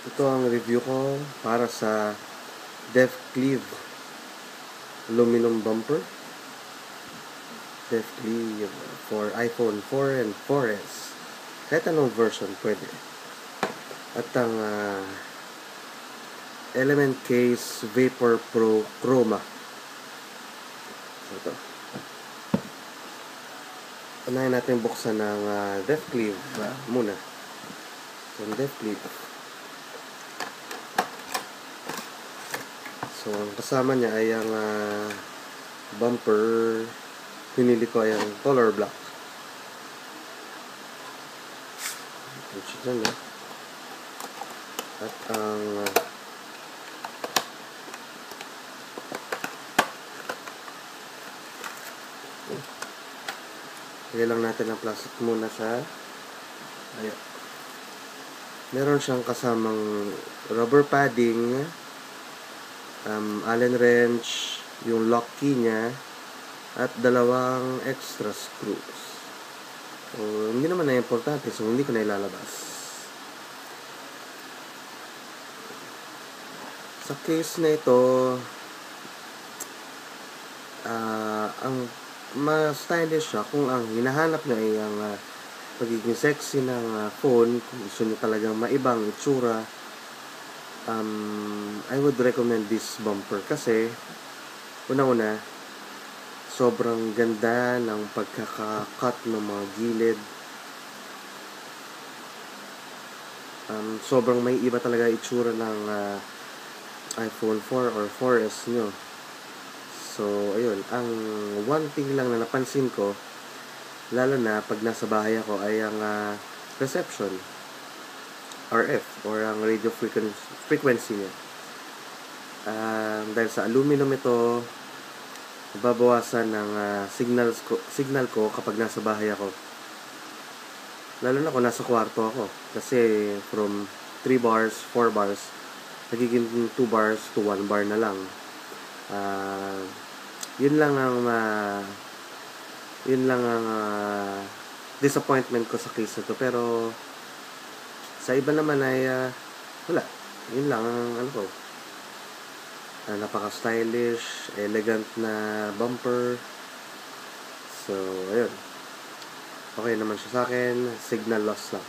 Ito ang review ko para sa Defcleave aluminum bumper. Defcleave for iPhone 4 and 4S. Kahit anong version pwede. At ang Element Case Vapor Pro Chroma. Ito. Unahin natin buksan ng Defcleave muna. So, Defcleave. So, ang kasama niya ay ang bumper. Pinili ko ay ang color black. At ang lagay lang natin ang plastic muna sa ayan. Meron siyang kasamang rubber padding, Allen wrench, yung lock key niya, at dalawang extra screws. So, hindi naman na importante, so hindi ko na ilalabas. Sa case na ito, ang mas stylish siya kung ang hinahanap nyo ay ang pagiging sexy ng phone. Kung gusto nyo talagang maibang itsura, I would recommend this bumper kasi unang-una, sobrang ganda ng pagkaka-cut ng mga gilid. Sobrang may iba talaga itsura ng iPhone 4 or 4S nyo. So, ayun. Ang one thing lang na napansin ko, lalo na pag nasa bahay ako, ay ang reception. RF, or ang radio frequency niya. Dahil sa aluminum ito, babawasan ng signal ko kapag nasa bahay ako. Lalo na kung nasa kwarto ako. Kasi from 3 bars, 4 bars, nagiging 2 bars to 1 bar na lang. Yun lang ang disappointment ko sa case na to. Pero sa iba naman ay wala. Yun lang ang ko. Napaka-stylish, elegant na bumper. So, ayun. Okay naman siya sa akin. Signal loss lang.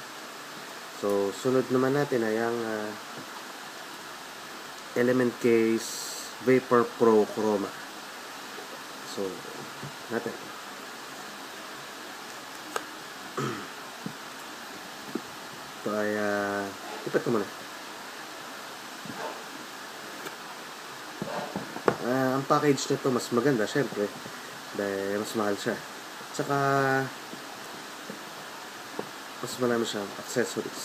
So, sunod naman natin ay ang Element Case Vapor Pro Chroma. So, natin. Ito ay ipat ko muna. Ang package nito mas maganda, syempre, dahil mas mahal siya. Tsaka mas marami siyang accessories.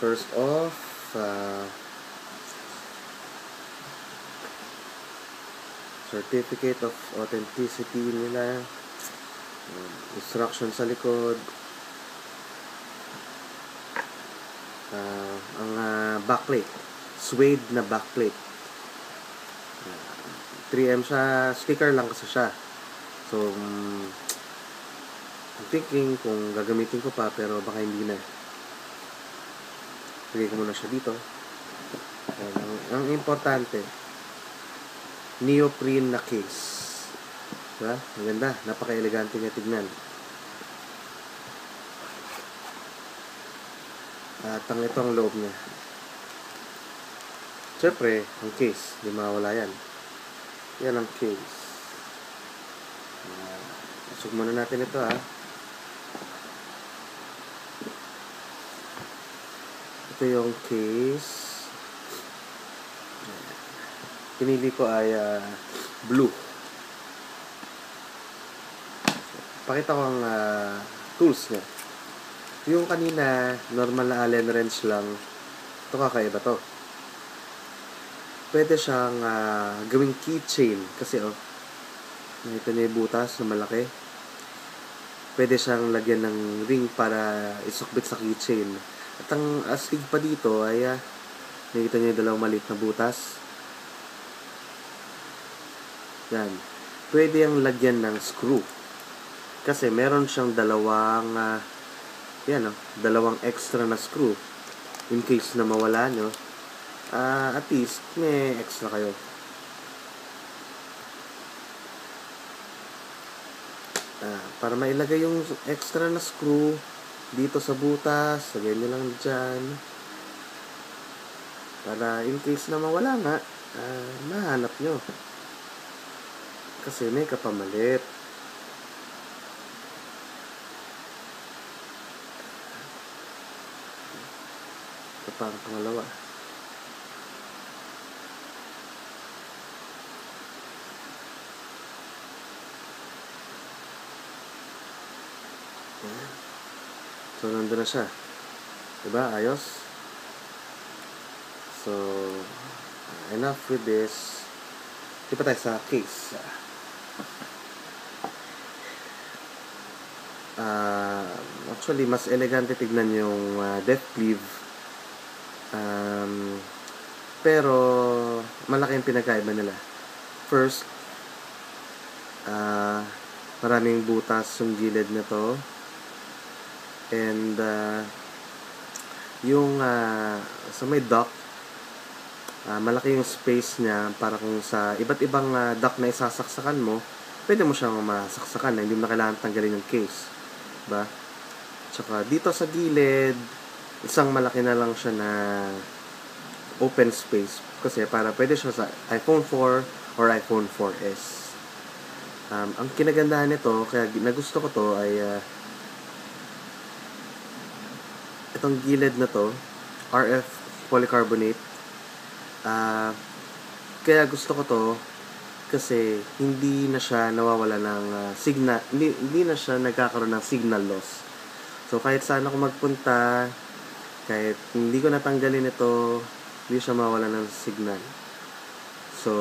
First off, certificate of authenticity nila, instruction sa likod, ang backplate, suede na backplate, 3M siya, sticker lang kasi siya. So, I'm thinking kung gagamitin ko pa, pero baka hindi na. Lagay ko muna siya dito. Ang importante, neoprene na case. Diba? Maganda. Napaka-elegante niya tignan. At ito ang loob niya. Siyempre, ang case. Hindi mawala yan. Yan ang case. Pasok muna natin ito Ito yung case. Pinili ko ay blue. Pakita ko ang tools niya. Yung kanina, normal na Allen wrench lang. Ito kakaiba to. Pwede siyang gawing keychain. Kasi ito na yung butas na malaki. Pwede siyang lagyan ng ring para isukbit sa keychain. At ang astig pa dito ay nakita niyo yung dalawang maliit na butas. Yan. Pwede yung lagyan ng screw. Kasi meron siyang dalawang yan dalawang extra na screw. In case na mawala nyo, at least may extra kayo. Para mailagay yung extra na screw dito sa butas, lagay nyo lang dyan. Para in case na mawala nga, mahanap nyo. Kasi may kapamalit. Ito pa ang pangalawa. So, nandun na siya. Diba? Ayos? So, enough with this. Di pa tayo sa case. Actually, mas elegante tignan yung depth cleave. Pero, malaki yung pinagkaiba nila. First, maraming butas yung gilid na to. And, yung sa may dock, malaki yung space niya para kung sa iba't ibang dock na isasaksakan mo, pwede mo siyang masaksakan na hindi mo na kailangan tanggalin yung case. Diba? Tsaka dito sa gilid, isang malaki na lang siya na open space. Kasi para pwede siya sa iPhone 4 or iPhone 4S. Ang kinagandahan nito, kaya nagusto ko to ay itong gilid na to, RF polycarbonate. Kaya gusto ko to kasi hindi na siya nawawala ng signal, hindi na siya nagkakaroon ng signal loss. So kahit saan ako magpunta, kahit hindi ko natanggalin ito, hindi siya mawala ng signal. So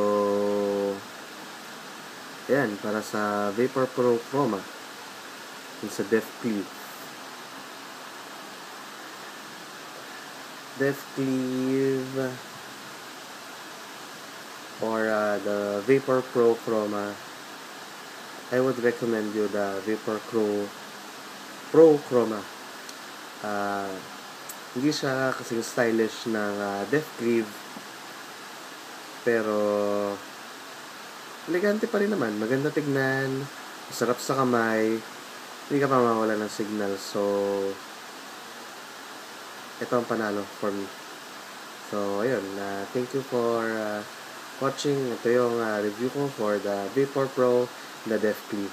ayan, para sa Vapor Pro Chroma, yung sa depth cleave. Depth cleave or the Vapor Pro Chroma, I would recommend you the Vapor Pro Chroma. Hindi siya kasing stylish ng depth cleave, pero elegante pa rin naman, maganda tignan, masarap sa kamay, hindi ka pa mawala ng signal. So ito ang panalo for me. So ayun, thank you for watching. Ito yung review ko for the Vapor Pro, the depth cleave.